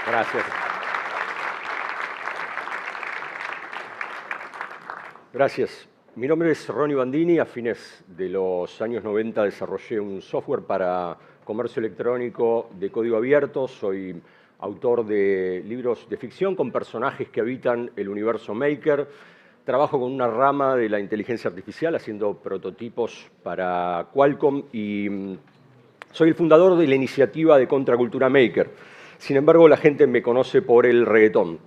Gracias. Gracias. Mi nombre es Ronnie Bandini. A fines de los años 90 desarrollé un software para comercio electrónico de código abierto. Soy autor de libros de ficción con personajes que habitan el universo Maker. Trabajo con una rama de la inteligencia artificial haciendo prototipos para Qualcomm y soy el fundador de la iniciativa de Contracultura Maker. Sin embargo, la gente me conoce por el reggaetón.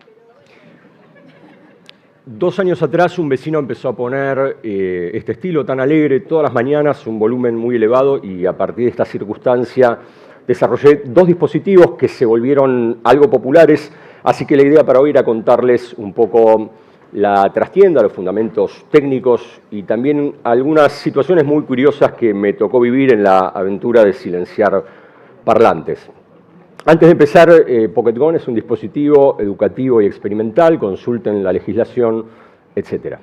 2 años atrás un vecino empezó a poner este estilo tan alegre todas las mañanas, un volumen muy elevado, y a partir de esta circunstancia desarrollé 2 dispositivos que se volvieron algo populares, así que la idea para hoy era contarles un poco la trastienda, los fundamentos técnicos y también algunas situaciones muy curiosas que me tocó vivir en la aventura de silenciar parlantes. Antes de empezar, PocketGone es un dispositivo educativo y experimental, consulten la legislación, etc.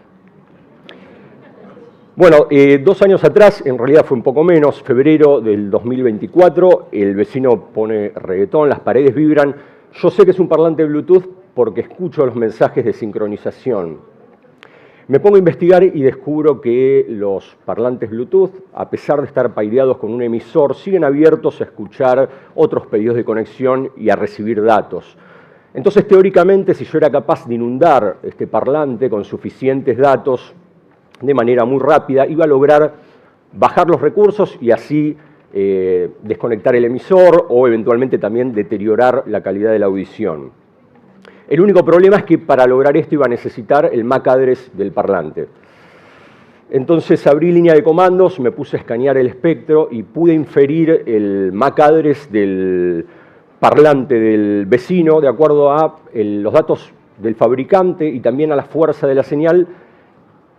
Bueno, 2 años atrás, en realidad fue un poco menos, febrero del 2024, el vecino pone reggaetón, las paredes vibran. Yo sé que es un parlante Bluetooth porque escucho los mensajes de sincronización. Me pongo a investigar y descubro que los parlantes Bluetooth, a pesar de estar paireados con un emisor, siguen abiertos a escuchar otros pedidos de conexión y a recibir datos. Entonces, teóricamente, si yo era capaz de inundar este parlante con suficientes datos de manera muy rápida, iba a lograr bajar los recursos y así desconectar el emisor o eventualmente también deteriorar la calidad de la audición. El único problema es que para lograr esto iba a necesitar el MAC address del parlante. Entonces abrí línea de comandos, me puse a escanear el espectro y pude inferir el MAC address del parlante del vecino de acuerdo a los datos del fabricante y también a la fuerza de la señal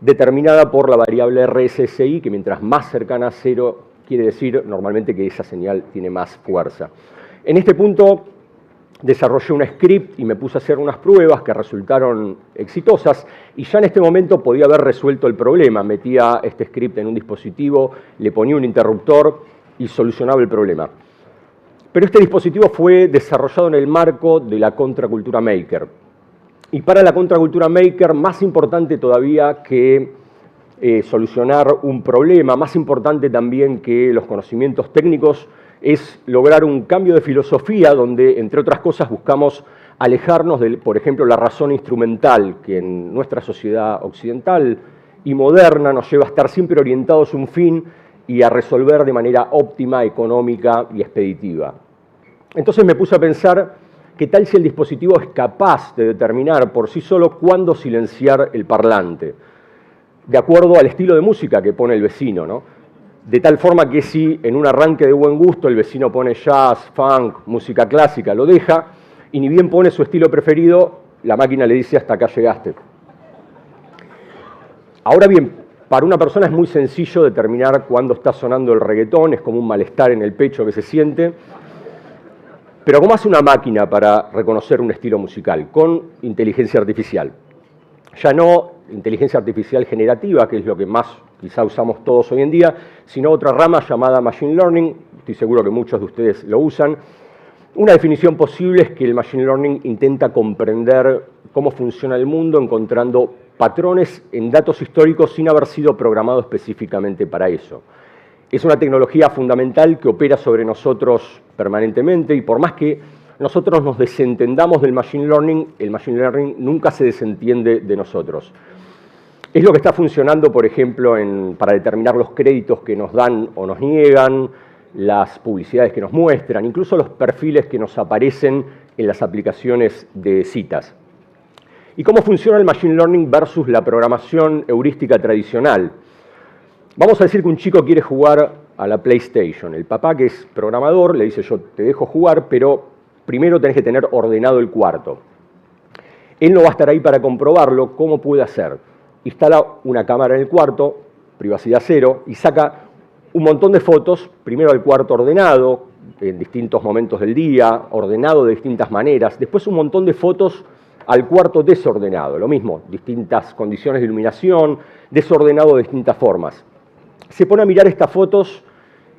determinada por la variable RSSI, que mientras más cercana a 0 quiere decir normalmente que esa señal tiene más fuerza. En este punto desarrollé un script y me puse a hacer unas pruebas que resultaron exitosas y ya en este momento podía haber resuelto el problema. Metía este script en un dispositivo, le ponía un interruptor y solucionaba el problema. Pero este dispositivo fue desarrollado en el marco de la Contracultura Maker. Y para la Contracultura Maker, más importante todavía que solucionar un problema, más importante también que los conocimientos técnicos, es lograr un cambio de filosofía donde, entre otras cosas, buscamos alejarnos de, por ejemplo, la razón instrumental que en nuestra sociedad occidental y moderna nos lleva a estar siempre orientados a un fin y a resolver de manera óptima, económica y expeditiva. Entonces me puse a pensar, ¿qué tal si el dispositivo es capaz de determinar por sí solo cuándo silenciar el parlante? De acuerdo al estilo de música que pone el vecino, ¿no? De tal forma que si en un arranque de buen gusto el vecino pone jazz, funk, música clásica, lo deja, y ni bien pone su estilo preferido, la máquina le dice hasta acá llegaste. Ahora bien, para una persona es muy sencillo determinar cuándo está sonando el reggaetón, es como un malestar en el pecho que se siente. Pero ¿cómo hace una máquina para reconocer un estilo musical? Con inteligencia artificial. Ya no inteligencia artificial generativa, que es lo que más quizá usamos todos hoy en día, sino otra rama llamada Machine Learning, estoy seguro que muchos de ustedes lo usan. Una definición posible es que el Machine Learning intenta comprender cómo funciona el mundo encontrando patrones en datos históricos sin haber sido programado específicamente para eso. Es una tecnología fundamental que opera sobre nosotros permanentemente y por más que nosotros nos desentendamos del Machine Learning, el Machine Learning nunca se desentiende de nosotros. Es lo que está funcionando, por ejemplo, para determinar los créditos que nos dan o nos niegan, las publicidades que nos muestran, incluso los perfiles que nos aparecen en las aplicaciones de citas. ¿Y cómo funciona el Machine Learning versus la programación heurística tradicional? Vamos a decir que un chico quiere jugar a la PlayStation. El papá, que es programador, le dice: yo te dejo jugar, pero primero tenés que tener ordenado el cuarto. Él no va a estar ahí para comprobarlo. ¿Cómo puede hacer? Instala una cámara en el cuarto, privacidad 0, y saca un montón de fotos, primero al cuarto ordenado, en distintos momentos del día, ordenado de distintas maneras, después un montón de fotos al cuarto desordenado, lo mismo, distintas condiciones de iluminación, desordenado de distintas formas. Se pone a mirar estas fotos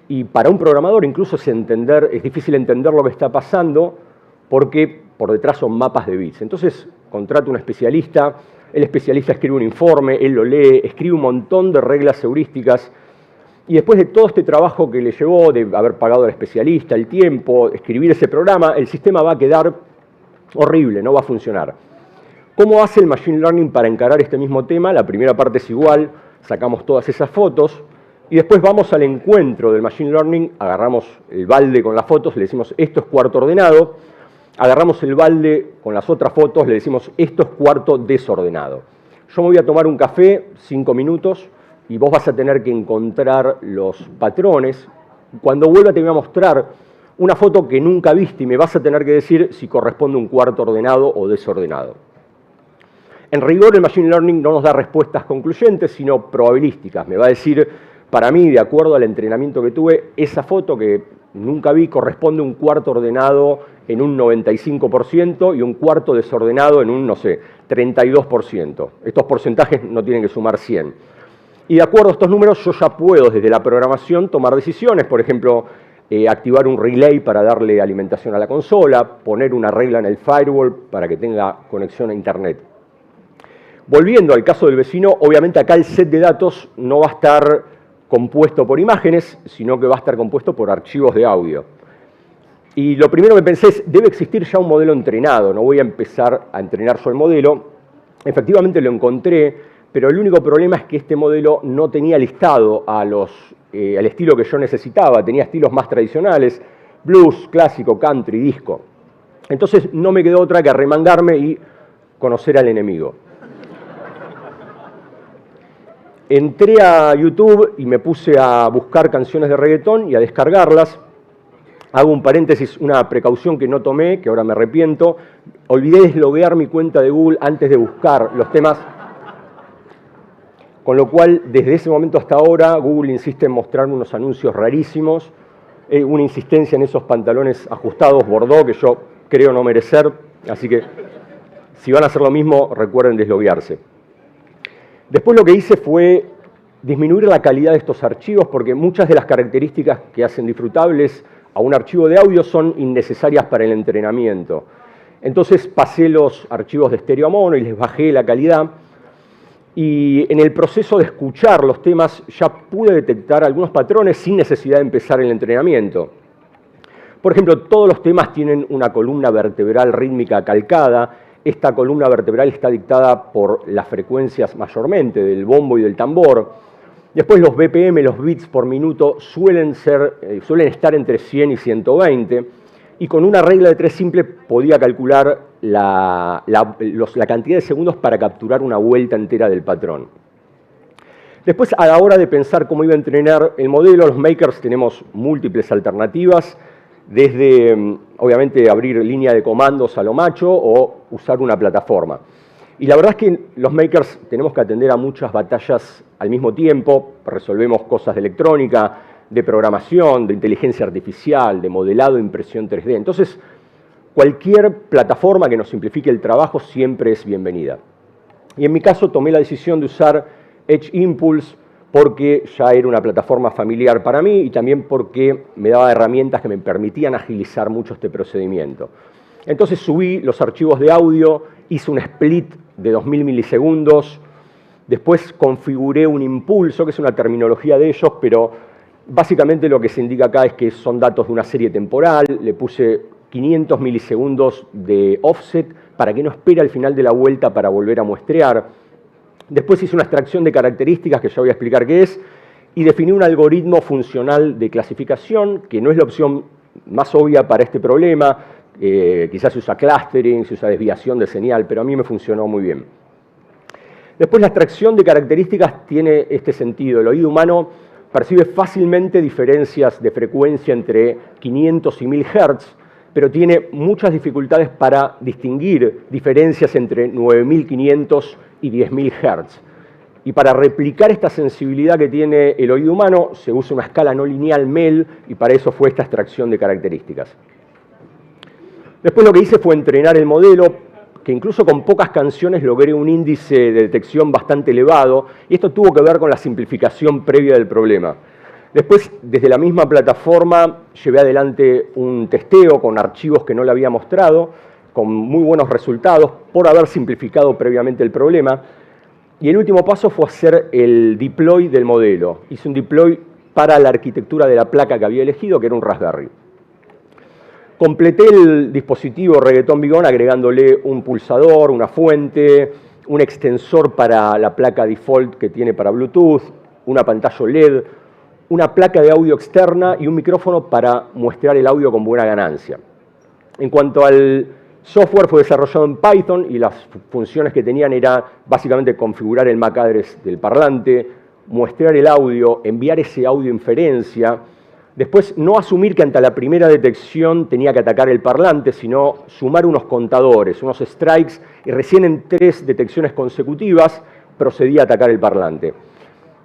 y para un programador incluso es difícil entender lo que está pasando, porque por detrás son mapas de bits. Entonces contrato un especialista, el especialista escribe un informe, él lo lee, escribe un montón de reglas heurísticas, y después de todo este trabajo que le llevó, de haber pagado al especialista, el tiempo, escribir ese programa, el sistema va a quedar horrible, no va a funcionar. ¿Cómo hace el Machine Learning para encarar este mismo tema? La primera parte es igual, sacamos todas esas fotos, y después vamos al encuentro del Machine Learning, agarramos el balde con las fotos, le decimos esto es cuarto ordenado, agarramos el balde con las otras fotos, le decimos esto es cuarto desordenado. Yo me voy a tomar un café, 5 minutos, y vos vas a tener que encontrar los patrones. Cuando vuelva te voy a mostrar una foto que nunca viste y me vas a tener que decir si corresponde a un cuarto ordenado o desordenado. En rigor, el Machine Learning no nos da respuestas concluyentes, sino probabilísticas. Me va a decir, para mí, de acuerdo al entrenamiento que tuve, esa foto que nunca vi corresponde a un cuarto ordenado en un 95% y un cuarto desordenado en un, no sé, 32%. Estos porcentajes no tienen que sumar 100. Y de acuerdo a estos números, yo ya puedo, desde la programación, tomar decisiones. Por ejemplo, activar un relay para darle alimentación a la consola, poner una regla en el firewall para que tenga conexión a Internet. Volviendo al caso del vecino, obviamente acá el set de datos no va a estar compuesto por imágenes, sino que va a estar compuesto por archivos de audio. Y lo primero que pensé es, debe existir ya un modelo entrenado, no voy a empezar a entrenar yo el modelo. Efectivamente lo encontré, pero el único problema es que este modelo no tenía listado al estilo que yo necesitaba, tenía estilos más tradicionales, blues, clásico, country, disco. Entonces no me quedó otra que arremangarme y conocer al enemigo. Entré a YouTube y me puse a buscar canciones de reggaetón y a descargarlas. Hago un paréntesis, una precaución que no tomé, que ahora me arrepiento. Olvidé desloguear mi cuenta de Google antes de buscar los temas. Con lo cual, desde ese momento hasta ahora, Google insiste en mostrarme unos anuncios rarísimos, una insistencia en esos pantalones ajustados bordó que yo creo no merecer, así que si van a hacer lo mismo, recuerden desloguearse. Después lo que hice fue disminuir la calidad de estos archivos, porque muchas de las características que hacen disfrutables a un archivo de audio son innecesarias para el entrenamiento. Entonces pasé los archivos de estéreo a mono y les bajé la calidad. Y en el proceso de escuchar los temas ya pude detectar algunos patrones sin necesidad de empezar el entrenamiento. Por ejemplo, todos los temas tienen una columna vertebral rítmica calcada. Esta columna vertebral está dictada por las frecuencias mayormente del bombo y del tambor. Después los BPM, los bits por minuto, suelen estar entre 100 y 120. Y con una regla de 3 simple podía calcular la cantidad de segundos para capturar una vuelta entera del patrón. Después, a la hora de pensar cómo iba a entrenar el modelo, los makers tenemos múltiples alternativas, desde, obviamente, abrir línea de comandos a lo macho o usar una plataforma. Y la verdad es que los makers tenemos que atender a muchas batallas al mismo tiempo, resolvemos cosas de electrónica, de programación, de inteligencia artificial, de modelado, impresión 3D. Entonces, cualquier plataforma que nos simplifique el trabajo siempre es bienvenida. Y en mi caso tomé la decisión de usar Edge Impulse porque ya era una plataforma familiar para mí y también porque me daba herramientas que me permitían agilizar mucho este procedimiento. Entonces subí los archivos de audio, hice un split de 2000 milisegundos, después configuré un impulso, que es una terminología de ellos, pero básicamente lo que se indica acá es que son datos de una serie temporal, le puse 500 milisegundos de offset para que no espere al final de la vuelta para volver a muestrear. Después hice una extracción de características, que ya voy a explicar qué es, y definí un algoritmo funcional de clasificación, que no es la opción más obvia para este problema. Quizás se usa clustering, se usa desviación de señal, pero a mí me funcionó muy bien. Después la extracción de características tiene este sentido. El oído humano percibe fácilmente diferencias de frecuencia entre 500 y 1000 Hz, pero tiene muchas dificultades para distinguir diferencias entre 9500 y 10.000 Hz. Y para replicar esta sensibilidad que tiene el oído humano, se usa una escala no lineal MEL, y para eso fue esta extracción de características. Después lo que hice fue entrenar el modelo, que incluso con pocas canciones logré un índice de detección bastante elevado, y esto tuvo que ver con la simplificación previa del problema. Después, desde la misma plataforma, llevé adelante un testeo con archivos que no le había mostrado, con muy buenos resultados, por haber simplificado previamente el problema. Y el último paso fue hacer el deploy del modelo. Hice un deploy para la arquitectura de la placa que había elegido, que era un Raspberry. Completé el dispositivo Reggaeton Big On agregándole un pulsador, una fuente, un extensor para la placa default que tiene para Bluetooth, una pantalla LED, una placa de audio externa y un micrófono para muestrar el audio con buena ganancia. En cuanto al software, fue desarrollado en Python y las funciones que tenían era básicamente configurar el MAC address del parlante, muestrar el audio, enviar ese audio inferencia, después no asumir que ante la primera detección tenía que atacar el parlante, sino sumar unos contadores, unos strikes, y recién en 3 detecciones consecutivas procedía a atacar el parlante.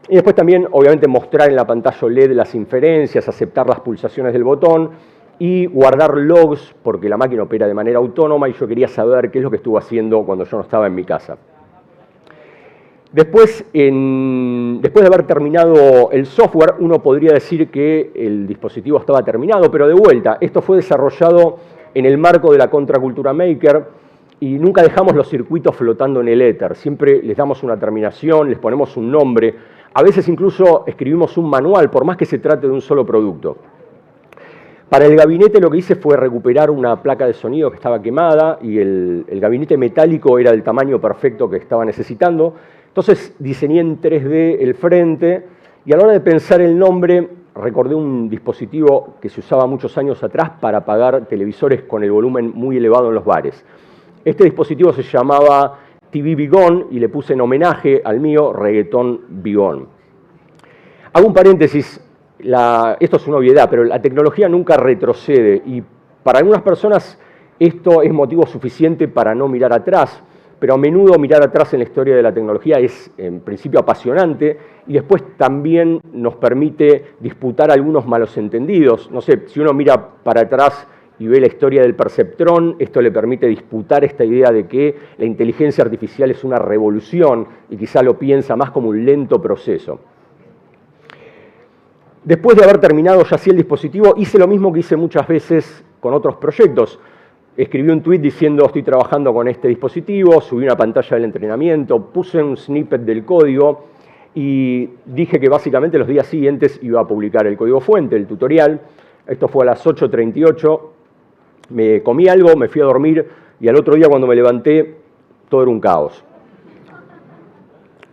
Y después también, obviamente, mostrar en la pantalla LED las inferencias, aceptar las pulsaciones del botón y guardar logs, porque la máquina opera de manera autónoma y yo quería saber qué es lo que estuvo haciendo cuando yo no estaba en mi casa. Después de haber terminado el software, uno podría decir que el dispositivo estaba terminado, pero de vuelta, esto fue desarrollado en el marco de la contracultura maker y nunca dejamos los circuitos flotando en el éter. Siempre les damos una terminación, les ponemos un nombre. A veces incluso escribimos un manual, por más que se trate de un solo producto. Para el gabinete lo que hice fue recuperar una placa de sonido que estaba quemada y el gabinete metálico era del tamaño perfecto que estaba necesitando. Entonces diseñé en 3D el frente y a la hora de pensar el nombre recordé un dispositivo que se usaba muchos años atrás para apagar televisores con el volumen muy elevado en los bares. Este dispositivo se llamaba TV Big On y le puse en homenaje al mío Reggaeton Big On. Hago un paréntesis, esto es una obviedad, pero la tecnología nunca retrocede y para algunas personas esto es motivo suficiente para no mirar atrás, pero a menudo mirar atrás en la historia de la tecnología es en principio apasionante y después también nos permite disputar algunos malos entendidos. No sé, si uno mira para atrás y ve la historia del perceptrón, esto le permite disputar esta idea de que la inteligencia artificial es una revolución y quizá lo piensa más como un lento proceso. Después de haber terminado ya así el dispositivo, hice lo mismo que hice muchas veces con otros proyectos. Escribí un tweet diciendo estoy trabajando con este dispositivo, subí una pantalla del entrenamiento, puse un snippet del código y dije que básicamente los días siguientes iba a publicar el código fuente, el tutorial. Esto fue a las 8:38. Me comí algo, me fui a dormir y al otro día cuando me levanté todo era un caos.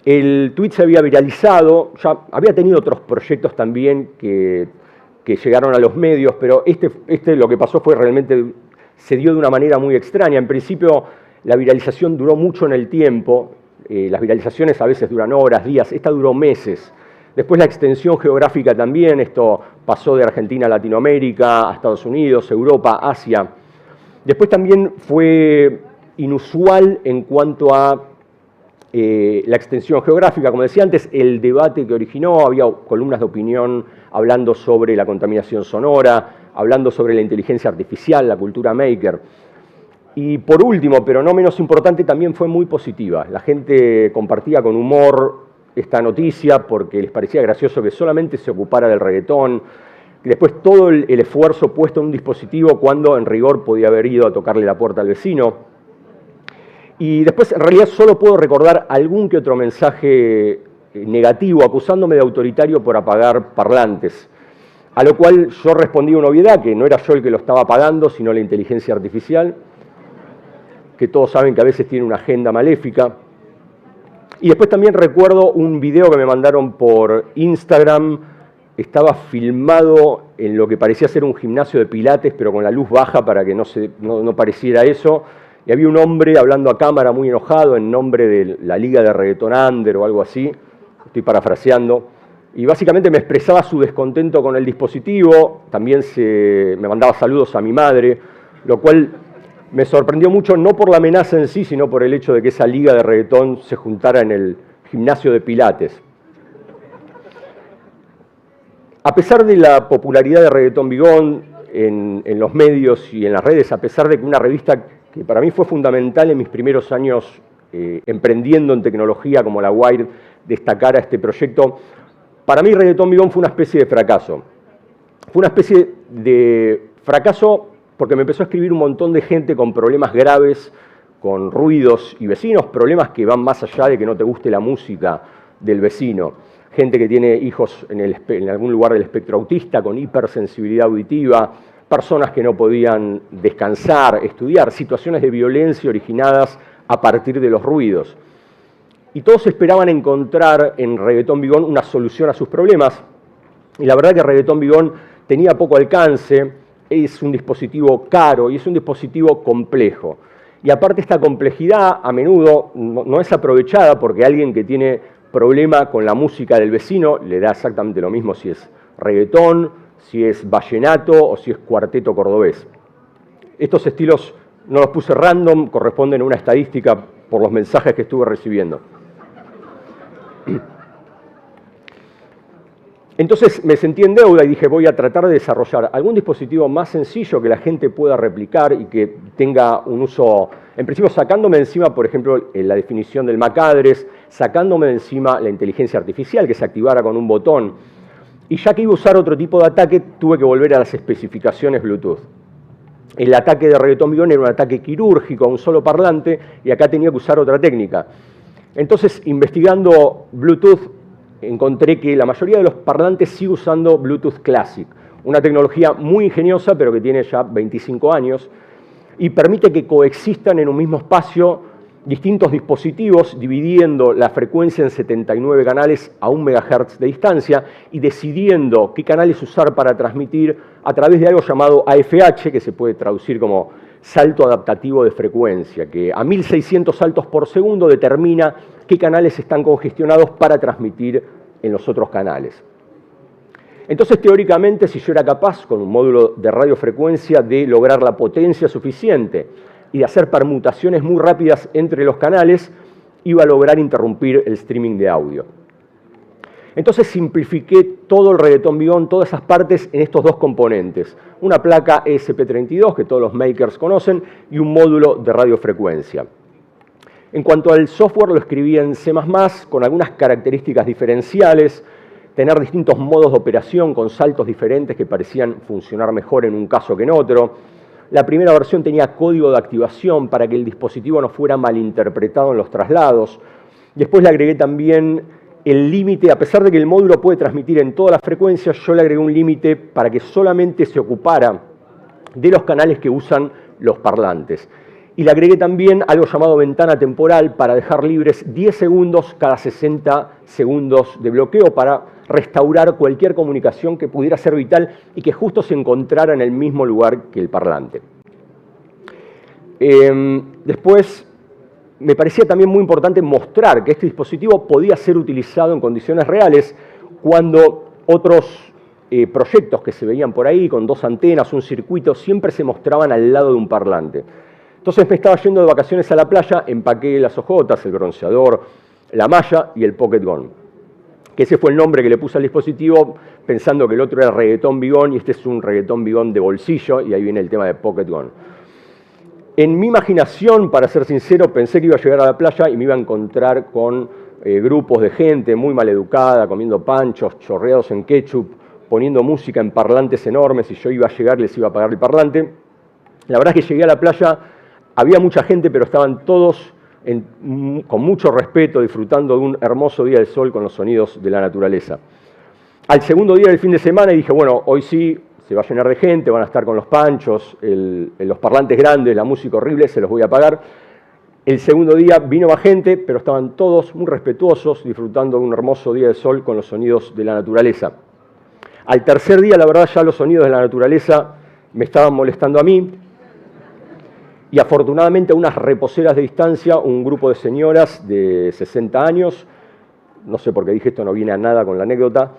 El tweet se había viralizado, ya había tenido otros proyectos también que llegaron a los medios, pero este lo que pasó fue realmente, se dio de una manera muy extraña. En principio la viralización duró mucho en el tiempo, las viralizaciones a veces duran horas, días, esta duró meses. Después la extensión geográfica también, esto pasó de Argentina a Latinoamérica, a Estados Unidos, Europa, Asia. Después también fue inusual en cuanto a la extensión geográfica. Como decía antes, el debate que originó, había columnas de opinión hablando sobre la contaminación sonora, hablando sobre la inteligencia artificial, la cultura maker. Y por último, pero no menos importante, también fue muy positiva. La gente compartía con humor esta noticia porque les parecía gracioso que solamente se ocupara del reggaetón, y después todo el esfuerzo puesto en un dispositivo cuando en rigor podía haber ido a tocarle la puerta al vecino. Y después en realidad solo puedo recordar algún que otro mensaje negativo acusándome de autoritario por apagar parlantes, a lo cual yo respondí una obviedad, que no era yo el que lo estaba apagando, sino la inteligencia artificial, que todos saben que a veces tiene una agenda maléfica. Y después también recuerdo un video que me mandaron por Instagram, estaba filmado en lo que parecía ser un gimnasio de pilates, pero con la luz baja para que no pareciera eso, y había un hombre hablando a cámara muy enojado en nombre de la Liga de Reggaeton Under o algo así, estoy parafraseando, y básicamente me expresaba su descontento con el dispositivo, también me mandaba saludos a mi madre, lo cual me sorprendió mucho, no por la amenaza en sí, sino por el hecho de que esa liga de reggaetón se juntara en el gimnasio de pilates. A pesar de la popularidad de Reggaeton Big On en los medios y en las redes, a pesar de que una revista que para mí fue fundamental en mis primeros años emprendiendo en tecnología como la Wired destacara este proyecto, Para mí Reggaeton Bigón fue una especie de fracaso. Fue una especie de fracaso porque me empezó a escribir un montón de gente con problemas graves, con ruidos y vecinos, problemas que van más allá de que no te guste la música del vecino. Gente que tiene hijos en algún lugar del espectro autista, con hipersensibilidad auditiva, personas que no podían descansar, estudiar, situaciones de violencia originadas a partir de los ruidos. Y todos esperaban encontrar en Reggaeton Bigón una solución a sus problemas. Y la verdad que Reggaeton Bigón tenía poco alcance, es un dispositivo caro y es un dispositivo complejo. Y aparte esta complejidad a menudo no es aprovechada porque alguien que tiene problema con la música del vecino le da exactamente lo mismo si es reggaetón, si es vallenato o si es cuarteto cordobés. Estos estilos no los puse random, corresponden a una estadística por los mensajes que estuve recibiendo. Entonces me sentí en deuda y dije voy a tratar de desarrollar algún dispositivo más sencillo que la gente pueda replicar y que tenga un uso, en principio sacándome de encima, por ejemplo, la definición del MAC address, sacándome de encima la inteligencia artificial que se activara con un botón. Y ya que iba a usar otro tipo de ataque, tuve que volver a las especificaciones Bluetooth. El ataque de Reggaeton Bigón era un ataque quirúrgico a un solo parlante y acá tenía que usar otra técnica. Entonces, investigando Bluetooth, encontré que la mayoría de los parlantes sigue usando Bluetooth Classic, una tecnología muy ingeniosa, pero que tiene ya 25 años, y permite que coexistan en un mismo espacio distintos dispositivos, dividiendo la frecuencia en 79 canales a 1 MHz de distancia y decidiendo qué canales usar para transmitir a través de algo llamado AFH, que se puede traducir como salto adaptativo de frecuencia, que a 1600 saltos por segundo determina qué canales están congestionados para transmitir en los otros canales. Entonces, teóricamente, si yo era capaz, con un módulo de radiofrecuencia, de lograr la potencia suficiente y de hacer permutaciones muy rápidas entre los canales, iba a lograr interrumpir el streaming de audio. Entonces simplifiqué todo el Reggaeton Bigón, todas esas partes en estos dos componentes. Una placa ESP32, que todos los makers conocen, y un módulo de radiofrecuencia. En cuanto al software, lo escribí en C++, con algunas características diferenciales, tener distintos modos de operación con saltos diferentes que parecían funcionar mejor en un caso que en otro. La primera versión tenía código de activación para que el dispositivo no fuera malinterpretado en los traslados. Después le agregué también el límite, a pesar de que el módulo puede transmitir en todas las frecuencias, yo le agregué un límite para que solamente se ocupara de los canales que usan los parlantes. Y le agregué también algo llamado ventana temporal para dejar libres 10 segundos cada 60 segundos de bloqueo para restaurar cualquier comunicación que pudiera ser vital y que justo se encontrara en el mismo lugar que el parlante. Después, me parecía también muy importante mostrar que este dispositivo podía ser utilizado en condiciones reales cuando otros proyectos que se veían por ahí, con dos antenas, un circuito, siempre se mostraban al lado de un parlante. Entonces me estaba yendo de vacaciones a la playa, empaqué las hojotas, el bronceador, la malla y el Pocket Gun. Que ese fue el nombre que le puse al dispositivo, pensando que el otro era Reggaeton Bigón y este es un Reggaeton Bigón de bolsillo, y ahí viene el tema de Pocket Gun. En mi imaginación, para ser sincero, pensé que iba a llegar a la playa y me iba a encontrar con grupos de gente muy maleducada, comiendo panchos, chorreados en ketchup, poniendo música en parlantes enormes, y yo iba a llegar y les iba a pagar el parlante. La verdad es que llegué a la playa, había mucha gente, pero estaban todos con mucho respeto, disfrutando de un hermoso día del sol con los sonidos de la naturaleza. Al segundo día del fin de semana dije, bueno, hoy sí se va a llenar de gente, van a estar con los panchos, los parlantes grandes, la música horrible, se los voy a pagar. El segundo día vino más gente, pero estaban todos muy respetuosos, disfrutando de un hermoso día de sol con los sonidos de la naturaleza. Al tercer día, la verdad, ya los sonidos de la naturaleza me estaban molestando a mí, y afortunadamente a unas reposeras de distancia, un grupo de señoras de 60 años, no sé por qué dije esto, no viene a nada con la anécdota,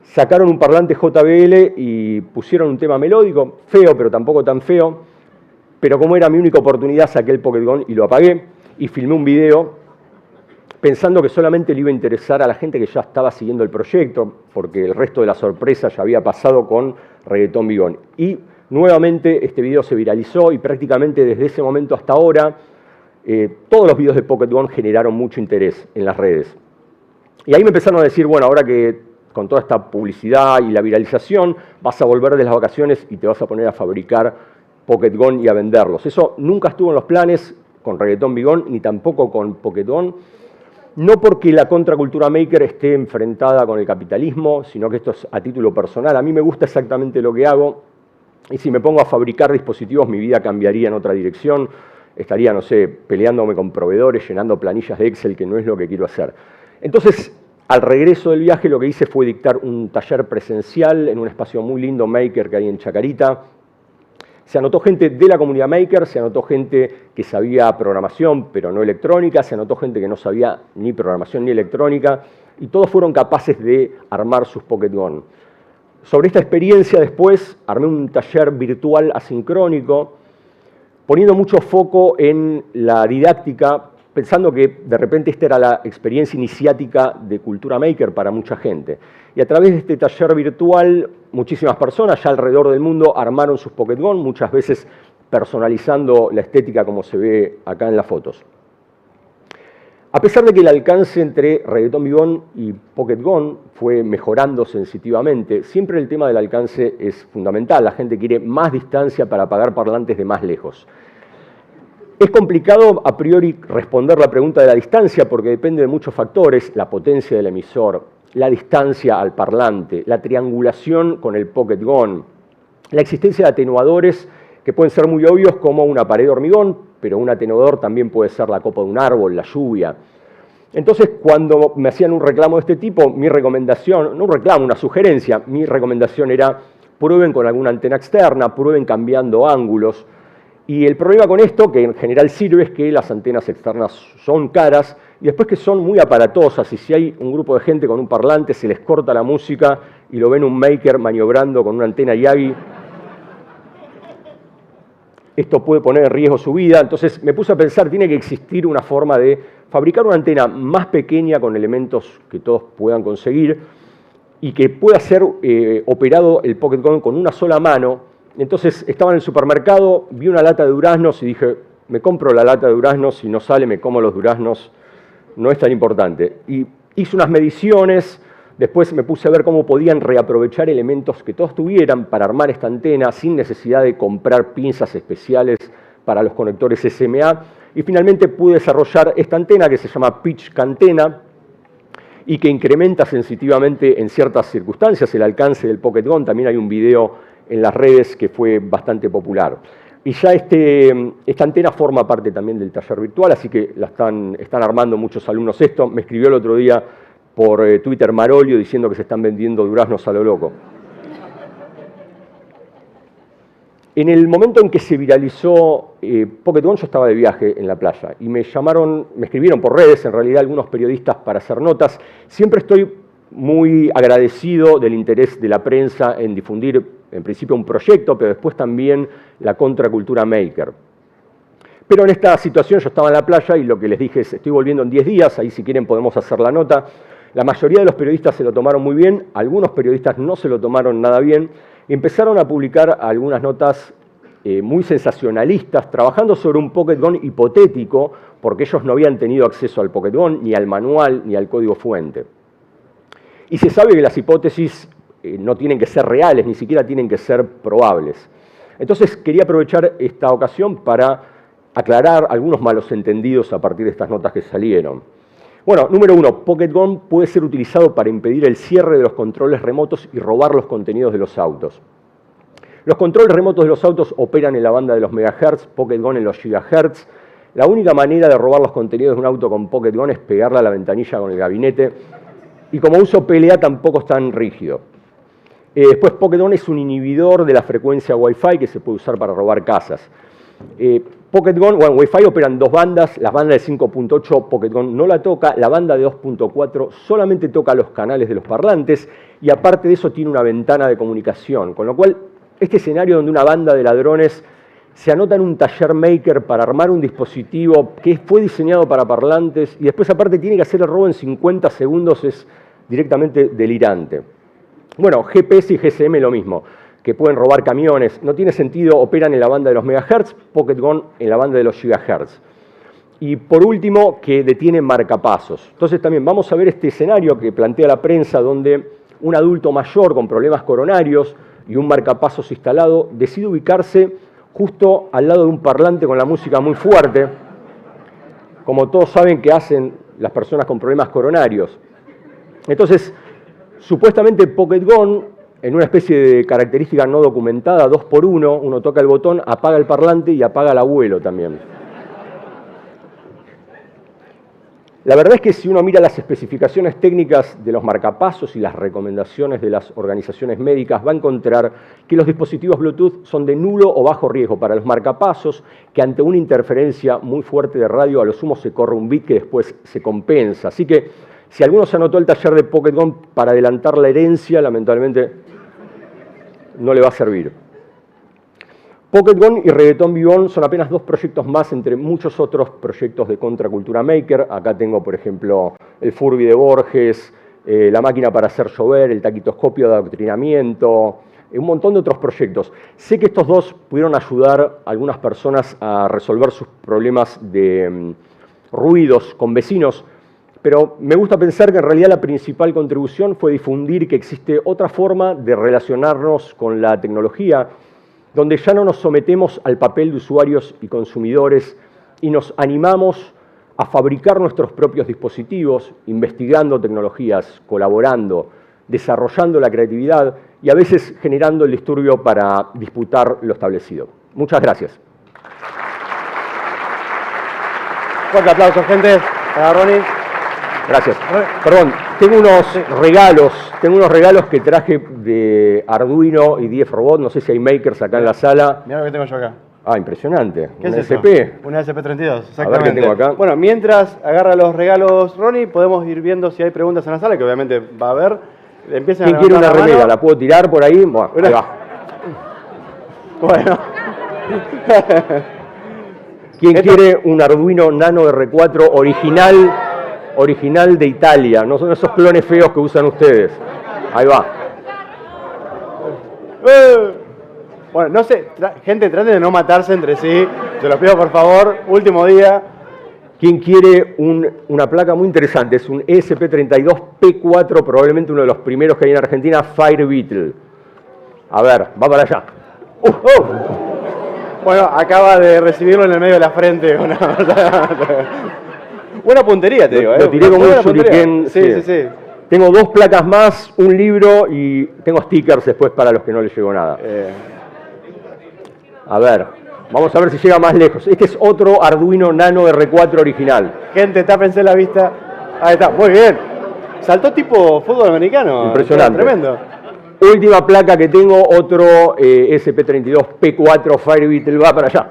sacaron un parlante JBL y pusieron un tema melódico, feo, pero tampoco tan feo, pero como era mi única oportunidad, saqué el Pocket Gun y lo apagué, y filmé un video pensando que solamente le iba a interesar a la gente que ya estaba siguiendo el proyecto, porque el resto de la sorpresa ya había pasado con Reggaeton Bigón. Y nuevamente este video se viralizó y prácticamente desde ese momento hasta ahora todos los videos de Pocket Gun generaron mucho interés en las redes. Y ahí me empezaron a decir, bueno, ahora que con toda esta publicidad y la viralización, vas a volver de las vacaciones y te vas a poner a fabricar Pocket Gun y a venderlos. Eso nunca estuvo en los planes con Reggaeton Bigón, ni tampoco con Pocket Gun. No porque la contracultura maker esté enfrentada con el capitalismo, sino que esto es a título personal. A mí me gusta exactamente lo que hago, y si me pongo a fabricar dispositivos, mi vida cambiaría en otra dirección. Estaría, no sé, peleándome con proveedores, llenando planillas de Excel, que no es lo que quiero hacer. Entonces, al regreso del viaje, lo que hice fue dictar un taller presencial en un espacio muy lindo, Maker, que hay en Chacarita. Se anotó gente de la comunidad Maker, se anotó gente que sabía programación, pero no electrónica, se anotó gente que no sabía ni programación ni electrónica, y todos fueron capaces de armar sus Pocket Gun. Sobre esta experiencia después armé un taller virtual asincrónico, poniendo mucho foco en la didáctica, pensando que de repente esta era la experiencia iniciática de Cultura Maker para mucha gente. Y a través de este taller virtual, muchísimas personas ya alrededor del mundo armaron sus Pocket Gun, muchas veces personalizando la estética como se ve acá en las fotos. A pesar de que el alcance entre Reggaeton Bigón y Pocket Gun fue mejorando sensitivamente, siempre el tema del alcance es fundamental. La gente quiere más distancia para apagar parlantes de más lejos. Es complicado a priori responder la pregunta de la distancia porque depende de muchos factores: la potencia del emisor, la distancia al parlante, la triangulación con el Pocket Gun, la existencia de atenuadores que pueden ser muy obvios como una pared de hormigón, pero un atenuador también puede ser la copa de un árbol, la lluvia. Entonces, cuando me hacían un reclamo de este tipo, mi recomendación, no un reclamo, una sugerencia, mi recomendación era: prueben con alguna antena externa, prueben cambiando ángulos. Y el problema con esto, que en general sirve, es que las antenas externas son caras y después que son muy aparatosas, y si hay un grupo de gente con un parlante se les corta la música y lo ven un maker maniobrando con una antena Yagi, esto puede poner en riesgo su vida. Entonces me puse a pensar, tiene que existir una forma de fabricar una antena más pequeña con elementos que todos puedan conseguir y que pueda ser operado el Pocket Gun con una sola mano. Entonces estaba en el supermercado, vi una lata de duraznos y dije: me compro la lata de duraznos, si no sale me como los duraznos, no es tan importante. Y hice unas mediciones, después me puse a ver cómo podían reaprovechar elementos que todos tuvieran para armar esta antena sin necesidad de comprar pinzas especiales para los conectores SMA, y finalmente pude desarrollar esta antena que se llama Pitch Cantena y que incrementa sensitivamente en ciertas circunstancias el alcance del Pocket Gun. También hay un video en las redes que fue bastante popular. Y ya esta antena forma parte también del taller virtual, así que la están armando muchos alumnos esto. Me escribió el otro día por Twitter Marolio diciendo que se están vendiendo duraznos a lo loco. En el momento en que se viralizó Pocket Gun, yo estaba de viaje en la playa y me escribieron por redes, en realidad, algunos periodistas para hacer notas. Siempre estoy muy agradecido del interés de la prensa en difundir, en principio, un proyecto, pero después también la contracultura maker. Pero en esta situación yo estaba en la playa y lo que les dije es: estoy volviendo en 10 días, ahí si quieren podemos hacer la nota. La mayoría de los periodistas se lo tomaron muy bien, algunos periodistas no se lo tomaron nada bien, y empezaron a publicar algunas notas muy sensacionalistas, trabajando sobre un Pocket Gun hipotético, porque ellos no habían tenido acceso al Pocket Gun, ni al manual, ni al código fuente. Y se sabe que las hipótesis no tienen que ser reales, ni siquiera tienen que ser probables. Entonces quería aprovechar esta ocasión para aclarar algunos malos entendidos a partir de estas notas que salieron. Bueno, número 1, Pocket Gun puede ser utilizado para impedir el cierre de los controles remotos y robar los contenidos de los autos. Los controles remotos de los autos operan en la banda de los megahertz, Pocket Gun en los gigahertz. La única manera de robar los contenidos de un auto con Pocket Gun es pegarle a la ventanilla con el gabinete. Y como uso PLA tampoco es tan rígido. Después, Pocket Gun es un inhibidor de la frecuencia Wi-Fi que se puede usar para robar casas. Pocket Gun, bueno, Wi-Fi operan dos bandas. La banda de 5.8 Pocket Gun no la toca. La banda de 2.4 solamente toca los canales de los parlantes. Y aparte de eso tiene una ventana de comunicación. Con lo cual, este escenario donde una banda de ladrones se anota en un taller maker para armar un dispositivo que fue diseñado para parlantes y después aparte tiene que hacer el robo en 50 segundos es directamente delirante. Bueno, GPS y GSM lo mismo, que pueden robar camiones. No tiene sentido, operan en la banda de los megahertz, Pocket Gun en la banda de los gigahertz. Y por último, que detienen marcapasos. Entonces también vamos a ver este escenario que plantea la prensa donde un adulto mayor con problemas coronarios y un marcapasos instalado decide ubicarse justo al lado de un parlante con la música muy fuerte, como todos saben que hacen las personas con problemas coronarios. Entonces, supuestamente Pocket Gone, en una especie de característica no documentada, 2x1, uno toca el botón, apaga el parlante y apaga al abuelo también. La verdad es que si uno mira las especificaciones técnicas de los marcapasos y las recomendaciones de las organizaciones médicas, va a encontrar que los dispositivos Bluetooth son de nulo o bajo riesgo para los marcapasos, que ante una interferencia muy fuerte de radio a lo sumo se corre un bit que después se compensa. Así que si alguno se anotó el taller de Pocket Gone para adelantar la herencia, lamentablemente no le va a servir. Pocket Gone y Reggaeton Beyond son apenas 2 proyectos más entre muchos otros proyectos de Contracultura Maker. Acá tengo, por ejemplo, el Furby de Borges, la máquina para hacer llover, el taquitoscopio de adoctrinamiento, un montón de otros proyectos. Sé que estos 2 pudieron ayudar a algunas personas a resolver sus problemas de ruidos con vecinos, pero me gusta pensar que en realidad la principal contribución fue difundir que existe otra forma de relacionarnos con la tecnología, donde ya no nos sometemos al papel de usuarios y consumidores y nos animamos a fabricar nuestros propios dispositivos, investigando tecnologías, colaborando, desarrollando la creatividad y a veces generando el disturbio para disputar lo establecido. Muchas gracias. Fuerte aplauso, gente, para Ronnie. Gracias. Perdón, tengo unos regalos que traje de Arduino y DFRobot. No sé si hay makers acá en la sala. Mirá lo que tengo yo acá. Ah, impresionante. ¿Qué ¿Un es eso? SP? Una SP32, exactamente. A ver qué tengo acá. Bueno, mientras agarra los regalos Ronnie, podemos ir viendo si hay preguntas en la sala, que obviamente va a haber. Empiecen ¿Quién a quiere una levantar la remera? mano. ¿La puedo tirar por ahí? Bueno, ahí va. Bueno. ¿Quién quiere un Arduino Nano R4 original de Italia? No son esos clones feos que usan ustedes. Ahí va. Bueno, no sé, gente, traten de no matarse entre sí. Se los pido, por favor. Último día. ¿Quién quiere una placa muy interesante? Es un ESP32P4, probablemente uno de los primeros que hay en Argentina, Fire Beetle. A ver, va para allá. Bueno, acaba de recibirlo en el medio de la frente. Buena puntería, te digo. Lo tiré como un Buena puntería. shuriken. Sí. Tengo 2 placas más, un libro y tengo stickers después para los que no les llegó nada. A ver, vamos a ver si llega más lejos. Este es otro Arduino Nano R4 original. Gente, tápense la vista. Ahí está, muy bien. Saltó tipo fútbol americano. Impresionante. Tremendo. Última placa que tengo, otro SP32P4 Fire Beetle, va para allá.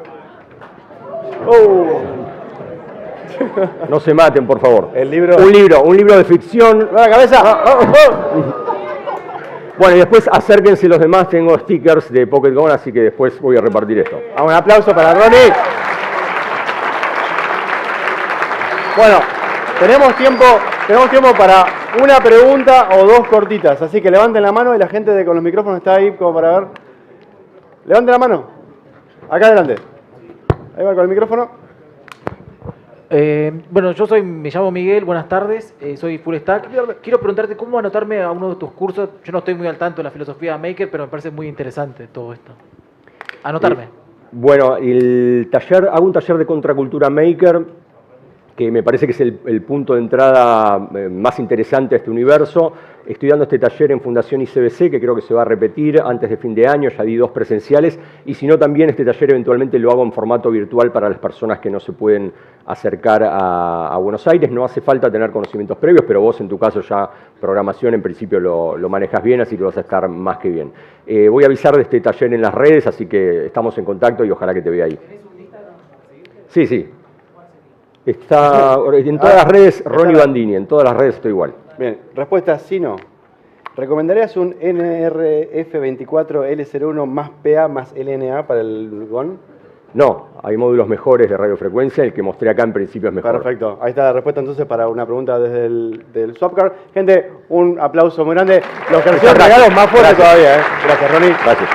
No se maten, por favor. El libro. Un libro de ficción. ¡A la cabeza! Bueno, y después acérquense los demás, tengo stickers de Pocket Gone, así que después voy a repartir esto. Un aplauso para Ronnie. Bueno, tenemos tiempo para una pregunta o 2 cortitas, así que levanten la mano y la gente con los micrófonos está ahí como para ver. Levanten la mano. Acá adelante. Ahí va con el micrófono. Bueno, me llamo Miguel, buenas tardes, soy Full Stack. Quiero preguntarte cómo anotarme a uno de tus cursos. Yo no estoy muy al tanto de la filosofía Maker, pero me parece muy interesante todo esto. Anotarme. Bueno, hago un taller de Contracultura Maker, que me parece que es el punto de entrada más interesante a este universo. Estoy dando este taller en Fundación ICBC, que creo que se va a repetir antes de fin de año, ya di 2 presenciales, y si no también este taller eventualmente lo hago en formato virtual para las personas que no se pueden acercar a Buenos Aires. No hace falta tener conocimientos previos, pero vos en tu caso ya programación en principio lo manejas bien, así que vas a estar más que bien. Voy a avisar de este taller en las redes, así que estamos en contacto y ojalá que te vea ahí. Sí. Está en todas las redes Ronnie Bandini, en todas las redes estoy igual. Bien, respuesta sí, no. ¿Recomendarías un NRF24L01 más PA más LNA para el GON? No, hay módulos mejores de radiofrecuencia, el que mostré acá en principio es mejor. Perfecto, ahí está la respuesta entonces para una pregunta desde el Swapcard. Gente, un aplauso muy grande. Los que reciben regalos más fuertes todavía. Gracias, Ronnie. Gracias.